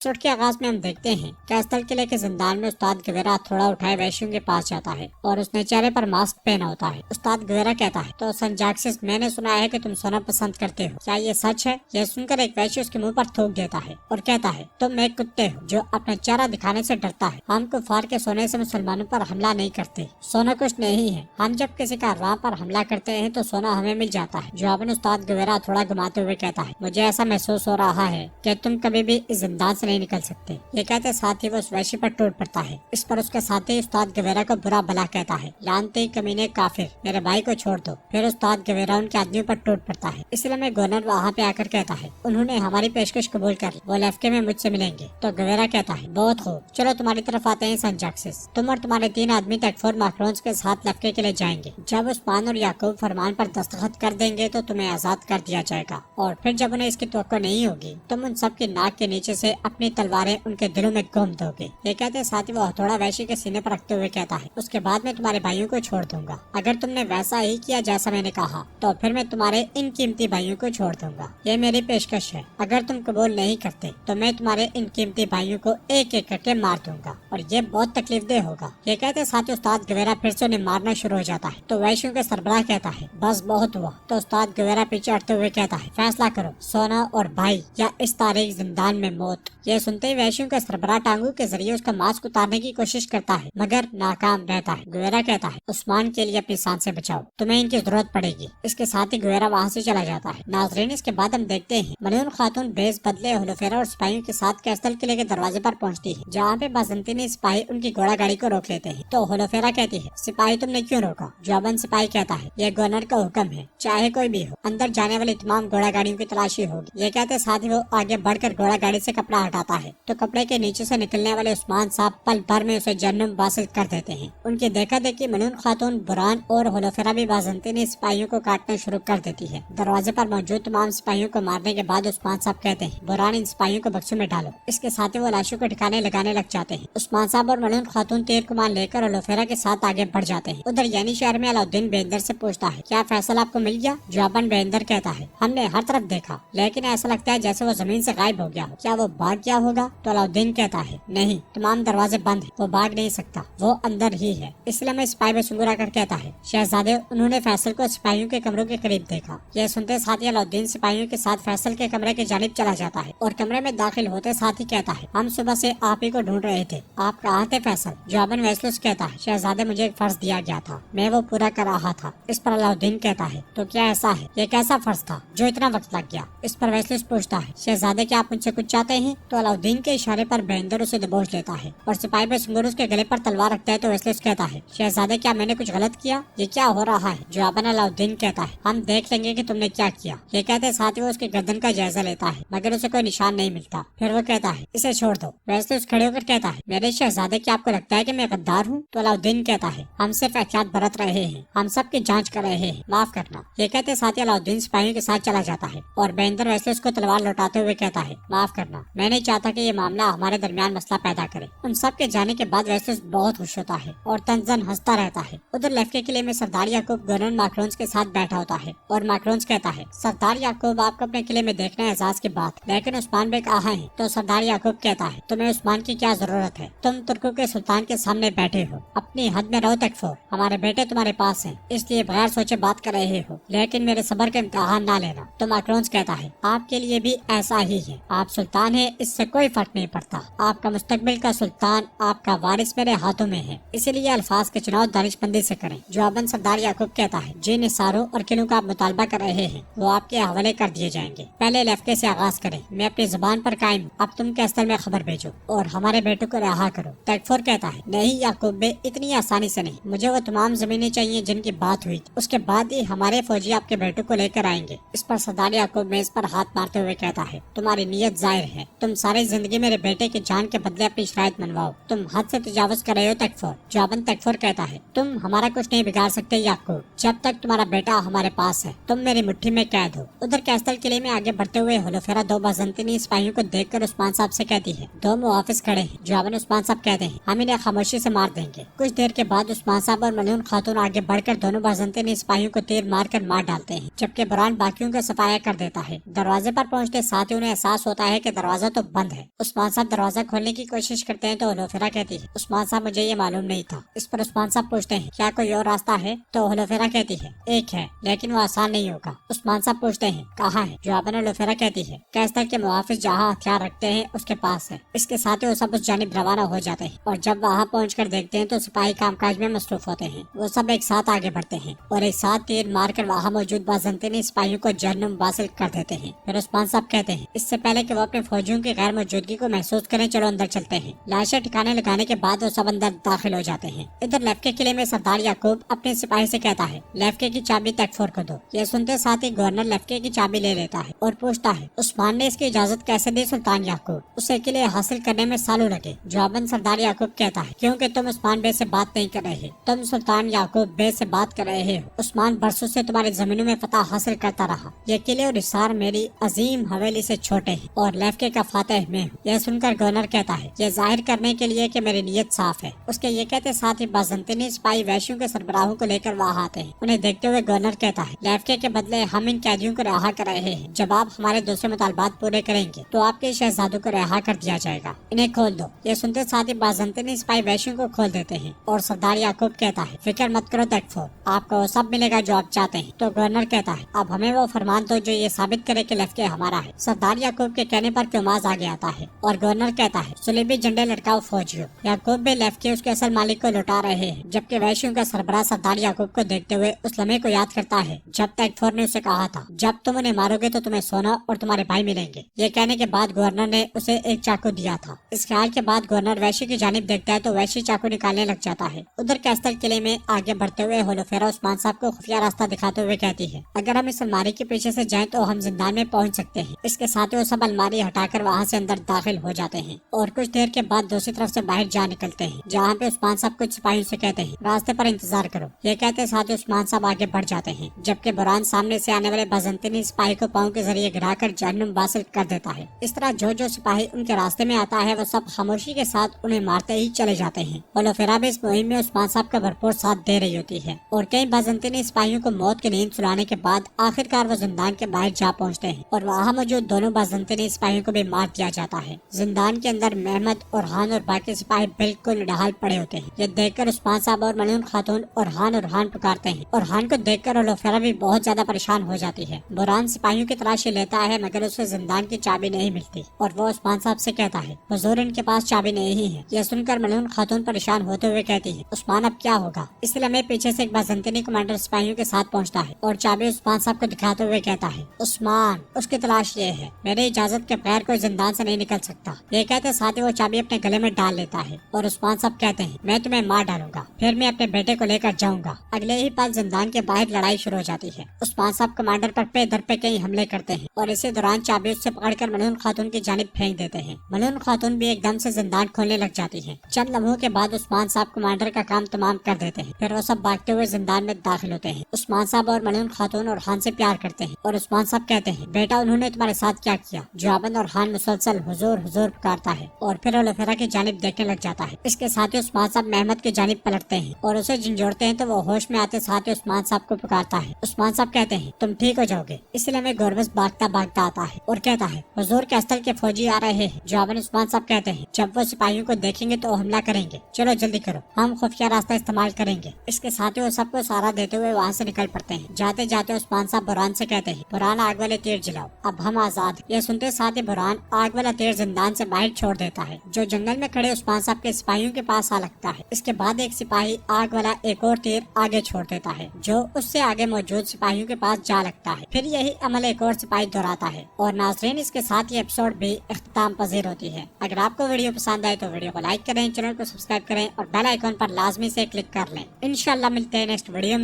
Episode के आगाज में हम देखते हैं कैस्टल किले के जिंदान में उस्ताद गवेरा थोड़ा उठाए वैश्यों के पास जाता है और उसने चेहरे पर मास्क पहना होता है। उस्ताद गवेरा कहता है, तो संजाक्सिस, मैंने सुना है कि तुम सोना पसंद करते हो, क्या ये सच है? यह सुनकर एक वैश्य उसके मुंह पर थूक देता है और कहता है, तुम एक कुत्ते हो जो अपना चेहरा दिखाने से डरता है। हम कुफार के सोने से मुसलमानों पर हमला नहीं करते, सोना कुछ नहीं है। हम जब किसी कारवां पर हमला करते हैं तो सोना हमें मिल जाता है। जवाबन उस्ताद गवेरा थोड़ा घुमाते हुए कहता है, मुझे ऐसा महसूस हो रहा है कि तुम कभी भी इस जिंदान से नहीं निकल सकते। ये कहते साथ ही वो उस वैश्य पर टूट पड़ता है। इस पर उसके साथी उस्ताद गवेरा को बुरा भला कहता है, लानती कमीने काफिर, मेरे भाई को छोड़ दो। फिर उस्ताद गवेरा उनके आदमियों पर टूट पड़ता है। इसलिए में गवर्नर वहाँ पे आकर कहता है, उन्होंने हमारी पेशकश कबूल कर ली, वो लेफ्के में मुझसे मिलेंगे। तो गवेरा कहता है, बहुत खूब, चलो तुम्हारी तरफ आते हैं संजाक्सिस। तुम और तुम्हारे 3 आदमी तकफोर माखरोन्स के साथ लेफ्के के लिए जाएंगे। जब उस्मान और याकूब फरमान पर दस्तखत कर देंगे तो तुम्हें आजाद कर दिया जाएगा और फिर जब उन्हें इसकी तवक्को नहीं होगी तुम उन सब की नाक के नीचे से अपनी तलवारें उनके दिलों में घूम दोगे। ये कहते साथ ही वो हथौड़ा वैश्य के सीने पर रखते हुए कहता है, उसके बाद मैं तुम्हारे भाइयों को छोड़ दूंगा। अगर तुमने वैसा ही किया जैसा मैंने कहा तो फिर मैं तुम्हारे इन कीमती भाइयों को छोड़ दूंगा। ये मेरी पेशकश है। अगर तुम कबूल नहीं करते तो मैं तुम्हारे इन कीमती भाइयों को एक एक करके मार दूंगा और ये बहुत तकलीफदेह होगा। ये कहते साथ ही उस्ताद गवेरा फिर से उन्हें मारना शुरू हो जाता है। तो वैश्यों के सरबराह कहता है, बस बहुत हुआ। तो उस्ताद गवेरा पीछे हटते हुए कहता है, फैसला करो, सोना और भाई या इस तारीख जिंदान में मौत। ये सुनते ही वैश्यों का सरबराह टांगों के जरिए उसका मास्क उतारने की कोशिश करता है मगर नाकाम रहता है। गवेरा कहता है, उस्मान के लिए अपनी सांसें बचाओ, तुम्हें इनकी जरूरत पड़ेगी। इसके साथ ही गवेरा वहाँ से चला जाता है। नाजरीन, इसके बाद हम देखते हैं मलून खातून बेस बदले होलोफेरा और सिपाहियों के साथ कैस्टल किले के दरवाजे पर पहुँचती है, जहाँ पे बाज़ंतीनी सिपाही उनकी घोड़ा गाड़ी को रोक लेते हैं। तो होलोफेरा कहती है, सिपाही तुमने क्यों रोका? जवाबन सिपाही कहता है, यह गवर्नर का हुक्म है, चाहे कोई भी हो, अंदर जाने वाली तमाम घोड़ा गाड़ियों की तलाशी होगी। ये कहते साथ ही वो आगे बढ़कर घोड़ा गाड़ी से कपड़ा हटाता है तो कपड़े के नीचे से निकलने वाले उस्मान साहब पल भर में उसे जन्म वासिल कर देते हैं। उनकी देखा देखी मलून खातून बुरान और होलोफेरा भी बाज़ंतीनी सिपाहियों को काटना शुरू कर देती है। दरवाजे पर मौजूद तमाम सिपाहियों को मारने के बाद उस्मान साहब कहते हैं, बुरान इन सिपाहियों को बक्सों में डालो। इसके साथ ही वो लाशों को ठिकाने लगाने लग जाते हैं। उस्मान साहब और मलून खातून तीर कमान लेकर होलोफेरा के साथ आगे बढ़ जाते हैं। उधर यानी शहर में अलाउद्दीन बेंदर से पूछता है, क्या फैसला आपको मिल गया? जवाबन बेंदर कहता है, हमने हर तरफ देखा लेकिन ऐसा लगता है जैसे वो जमीन से गायब हो गया हो, क्या वो भाग गया होगा? तो अलाउद्दीन कहता है, नहीं, तमाम दरवाजे बंद हैं, वो भाग नहीं सकता, वो अंदर ही है। इसलिए मैं सिपाही में सुंगुरा कर कहता है, शहजादे, उन्होंने फैसल को सिपाहियों के कमरों के करीब देखा। यह सुनते साथ ही अलाउद्दीन सिपाहियों के साथ फैसल के कमरे की जानिब चला जाता है और कमरे में दाखिल होते साथ ही कहता है, हम सुबह से आप ही को ढूंढ रहे थे, आप कहाँ थे फैसल? जवाबन वैसलुस कहता है, शहजादे, मुझे एक फर्ज दिया गया था, मैं वो पूरा कर रहा था। इस पर अलाउद्दीन कहता है, तो क्या ऐसा है? ये कैसा फर्ज था जो इतना वक्त लग गया? इस पर वैसलुस पूछता है, शहजादे, क्या आप मुझसे कुछ चाहते हैं? तो अलाउद्दीन के इशारे पर बेंदर उसे दबोच लेता है और सिपाही पे सुंगुर उसके गले पर तलवार रखता है। तो वैसलुस कहता है, शहजादे, क्या मैंने कुछ गलत किया? ये क्या हो रहा है? जवाबन अलाउद्दीन कहता है, हम देख लेंगे कि तुमने क्या किया। ये कहते साथ ही वो उसके गर्दन का जायजा लेता है मगर उसे कोई निशान नहीं मिलता। फिर वो कहता है, इसे छोड़ दो। वैसलुस खड़े होकर कहता है, मेरे शहजादे, क्या आपको लगता है कि मैं गद्दार हूँ? तो अलाउद्दीन कहता है, हम सिर्फ एहतियात बरत रहे हैं, हम सब की जांच कर रहे हैं, माफ करना। ये कहते साथ ही अलाउद्दीन सिपाहियों के साथ चला जाता है और बेंदर वैसलुस को तलवार लौटाते हुए कहता है, माफ करना, मैं नहीं चाहता कि ये मामला हमारे दरमियान मसला पैदा करे। उन सब के जाने के बाद वैसलुस बहुत खुश होता है और तंजन हंसता रहता है। उधर लेफ्के किले में सरदार याकूब गवर्नर माक्रोन्स के साथ बैठा होता है और माक्रोन्स कहता है, सरदार याकूब, आपको अपने किले में देखना है एजाज की बात, लेकिन उस्मान बेग कहाँ है? तो सरदार याकूब कहता है, तुम्हें उस्मान की क्या जरूरत है? तुम तुर्कों के सुल्तान के सामने बैठे हो, अपनी हद में रहो तकफोर, हमारे बेटे तुम्हारे पास हैं, इसलिए बगैर सोचे बात कर रहे हो, लेकिन मेरे सब्र का इम्तिहान ना लेना। तो माक्रोन्स कहता है, आपके लिए भी ऐसा ही है, आप सुल्तान है, इससे कोई फर्क नहीं पड़ता, आपका मुस्तकबिल का सुल्तान, आपका वारिस मेरे हाथों में है, इसीलिए अल्फाज के चुनाव दानिशमंदी से करें। जवाबन सरदार याकूब कहता है, जिन इशारों और किलों का आप मुतालबा कर रहे हैं वो आपके हवाले कर दिए जाएंगे, पहले लेफ्के से आगाज करें, मैं अपनी जुबान पर कायम हूँ, अब तुम कैस्टल में खबर भेजो और हमारे बेटों को रिहा करो। तकफुर कहता है, नहीं याकूब बे, इतनी आसानी से नहीं, मुझे वो तमाम जमीनें चाहिए जिनकी बात हुई थी, उसके बाद ही हमारे फौजी आपके बेटों को लेकर आएंगे। इस पर सरदार याकूब मेज पर हाथ मारते हुए कहता है, तुम्हारी नीयत जाहिर है, तुम सारी जिंदगी मेरे बेटे की जान के बदले अपनी शरायत मनवाओ, तुम हद से तजावुज कर रहे हो तकफुर। जवाबन तकफुर कहता है, तुम हमारा कुछ नहीं बिगाड़ सकते याकूब, जब तक तुम्हारा बेटा हमारे पास है, तुम मेरी मुट्ठी में कैद हो। उधर कैस्टल किले में आगे बढ़ते हुए होलोफेरा दो बाज़ंतीनी सिपाहियों को देखकर उस्मान साहब से कहती है, दो मुहाफिज खड़े हैं। जवाबन उस्मान साहब कहते हैं, हम इन्हें खामोशी से मार देंगे। कुछ देर के बाद उस्मान साहब और मलून खातून आगे बढ़कर दोनों बाज़ंतीनी सिपाहियों को तीर मारकर मार डालते हैं, जबकि बुरान बाकियों का सफाया कर देता है। दरवाजे पर पहुंचते साथ ही उन्हें एहसास होता है कि दरवाजा तो बंद है। उस्मान साहब दरवाजा खोलने की कोशिश करते हैं तो होलोफेरा कहती है, उस्मान साहब मुझे ये मालूम नहीं था। इस पर उस्मान साहब पूछते हैं, क्या कोई और रास्ता है? तो होलोफेरा कहती है, एक है, लेकिन वो आसान नहीं होगा। उस्मान साहब पूछते हैं, कहाँ है? जवाबन होलोफेरा कहती है, कैस्टल के मुहाफिज जहाँ हथियार रखते हैं उसके पास है। इसके साथ ही वो सब उस जानिब रवाना हो जाते हैं और जब वहाँ पहुँचकर देखते हैं तो सिपाही कामकाज में मसरूफ होते हैं। वो सब एक साथ आगे बढ़ते हैं और एक साथ तीर मारकर वहाँ मौजूद बाज़ंतीनी सिपाहियों को जहन्नुम वासिल कर देते हैं। फिर उस्मान साहब कहते हैं, इससे पहले कि वो अपने फौजियों की गैर मौजूदगी को महसूस करें, चलो अंदर चलते हैं। लाशें ठिकाने लगाने के बाद वो सब अंदर दाखिल हो जाते हैं। इधर लेफ्के किले में सरदार याकूब अपने सिपाही से कहता है, लेफ्के की चाबी तकफोर को दो। ये सुनते साथ ही गवर्नर लेफ्के की चाबी ले लेता है और पूछता है, उस्मान ने इसकी इजाजत कैसे दी सुल्तान याकूब? उसे किले हासिल करने में सालों लगे। जवाबन सरदार याकूब कहता है, क्योंकि तुम उस्मान बे से बात नहीं कर रहे, तुम सुल्तान याकूब बे से बात कर रहे हो। उस्मान बरसों से तुम्हारी जमीनों में फतह हासिल करता रहा। ये किले और हिसार मेरी अजीम हवेली से छोटे हैं और लेफ्के का फातह मैं हूँ। यह सुनकर गवर्नर कहता है, ये जाहिर करने के लिए कि मेरी नीयत साफ है। उसके ये कहते साथ ही बाज़ंतीनी सिपाही वैश्यों के सरबराहों को लेकर वहाँ आते हैं। उन्हें देखते हुए गवर्नर कहता है, लेफ्के के बदले हम इन कैदियों को रिहा कर रहे हैं। जब आप हमारे दूसरे मुतालबात पूरे करेंगे तो आपके शहजादों को रिहा कर दिया जाएगा। इन्हें खोल दो। ये सुनते साथ ही बाज़ंतीनी सिपाही वैश्यों को खोल देते हैं और सरदार याकूब कहता है, फिक्र मत करो तकफोर, आपको वो सब मिलेगा जो आप चाहते हैं। तो गवर्नर कहता है, अब हमें वो फरमान दो जो ये साबित करे कि लेफ्के हमारा है। सरदार याकूब के कहने पर क्योमाज आगे आता है और गवर्नर कहता है, सुलेबी झंडे लटकाओ फौजियों। याकूब भी लेफ्के उसके असल मालिक को लौटा रहे हैं, जबकि वैश्यों का सरबराह सरदार याकूब को देखते हुए उस लम्हे को याद करता है जब तकफोर ने उसे कहा था, जब तुम उन्हें मारोगे तो तुम्हें सोना और तुम्हारे भाई मिलेंगे। ये कहने के बाद गवर्नर ने उसे एक चाकू दिया था। इस ख्याल के बाद गवर्नर वैश्य की जानिब देखता है तो वैश्य चाकू निकालने लग जाता है। उधर कैस्टल किले में आगे बढ़ते हुए होलोफेरा उस्मान साहब को खुफिया रास्ता दिखाते हुए कहती है, अगर हम इस अलमारी के पीछे से जाएं तो हम जिंदान में पहुंच सकते हैं। इसके साथ ही वो सब अलमारी हटाकर वहां से अंदर दाखिल हो जाते हैं और कुछ देर के बाद दूसरी तरफ से बाहर जा निकलते हैं, जहाँ पे उस्मान साहब कुछ सिपाहियों से कहते हैं, रास्ते पर इंतजार करो। ये कहते साथ ही उस्मान साहब आगे बढ़ जाते हैं, जबकि बुरहान सामने से आने वाले बाज़ंतीनी सिपाही को पाँव के जरिए गिराकर जहन्नुम वासिल कर देता है। इस तरह जो सिपाही उनके रास्ते में आता है वो सब खामोशी के साथ उन्हें मारते ही चले जाते हैं। होलोफेरा भी इस मुहिम में उस्मान साहब का भरपूर साथ दे रही होती है और कई बाज़ंतीनी सिपाहियों को मौत की नींद सुलाने के बाद आखिरकार वो जिंदान के बाहर जा पहुंचते हैं और वहाँ मौजूद दोनों बाज़ंतीनी सिपाहियों को भी मार दिया जाता है। जिंदान के अंदर मेहमद और हान और बाकी सिपाही बिल्कुल निढाल पड़े होते हैं। ये देखकर उस्मान साहब और मलून खातून और हान पुकारते हैं और हान को देखकर होलोफेरा भी बहुत ज्यादा परेशान हो जाती है। बुरहान सिपाहियों की तलाशी लेता है मगर उसे जिंदान की चाबी नहीं मिलती और वो उस्मान साहब से कहता है, हुजूर इनके पास चाबी नहीं है। यह सुनकर मलून खातून परेशान होते हुए कहती है, उस्मान अब क्या होगा? इसलिए हमें पीछे से एक बाज़ंतीनी कमांडर सिपाहियों के साथ पहुंचता है और चाबी उस्मान साहब को दिखाते हुए कहता है, उस्मान उसकी तलाश ये है, मेरी इजाजत के बगैर कोई जिंदान से नहीं निकल सकता। ये कहते साथ ही वो चाबी अपने गले में डाल लेता है और उस्मान साहब कहते हैं, मैं तुम्हें मार डालूंगा, फिर मैं अपने बेटे को लेकर जाऊंगा। अगले ही पल जिंदान के बाहर लड़ाई शुरू हो जाती है। उस्मान साहब कमांडर पर पे दर पे कई हमले करते हैं और इसी दौरान चाबी उससे पकड़कर मलून खातून की जानिब फेंक देते हैं। मलून खातून भी एकदम से जिंदान खोलने लग जाती है। चंद लम्हों के बाद उस्मान साहब कमांडर का काम तमाम कर देते हैं। फिर वो सब भागते हुए जिंदान में दाखिल होते हैं। उस्मान साहब और मलून खातून और हान से प्यार करते हैं और उस्मान साहब कहते हैं, बेटा उन्होंने तुम्हारे साथ क्या किया? जवाबन और हान मुसलसल हुजूर हुजूर पुकारता है और फिर होलोफेरा की जानिब देखने लग जाता है। इसके साथ ही उस्मान साहब मेहमद की जानिब पलटते हैं और उसे झंझोड़ते हैं तो वो होश में आते साथ ही उस्मान साहब को पुकारता है। उस्मान साहब कहते हैं, तुम ठीक हो जाओगे। इसलिए मैं गोरबस भागता भागता आता है और कहता है, हुजूर कैस्टल के फौजी आ रहे हैं। जवाबन उस्मान साहब कहते हैं, जब वो सिपाहियों को देखेंगे तो हमला करेंगे, चलो जल्दी करो, हम खुफिया रास्ता इस्तेमाल करेंगे। इसके साथ ही वो सबको सहारा देते हुए वहाँ से निकल पड़ते हैं। जाते जाते उस्मान साहब बुरहान से कहते हैं, बुरहान आग वाले तीर जलाओ, अब हम आजाद। ये सुनते साथ ही बुरहान आग वाला तीर जिंदान से बाहर छोड़ देता है, जो जंगल में खड़े उस्मान साहब के सिपाहियों के पास आ लगता है। इसके बाद एक सिपाही आग वाला एक और तीर आगे छोड़ देता है, जो उससे आगे मौजूद सिपाहियों के पास जा लगता है। फिर यही अमल एक और सिपाही दोहराता है और नाज़रीन इसके साथ ये एपिसोड भी इख्तिताम पजीर होती है। अगर आपको वीडियो पसंद आए तो वीडियो को लाइक करें, चैनल को सब्सक्राइब करें और बेल आइकॉन पर लाजमी से क्लिक कर लें। इंशाल्लाह मिलते हैं नेक्स्ट वीडियो में।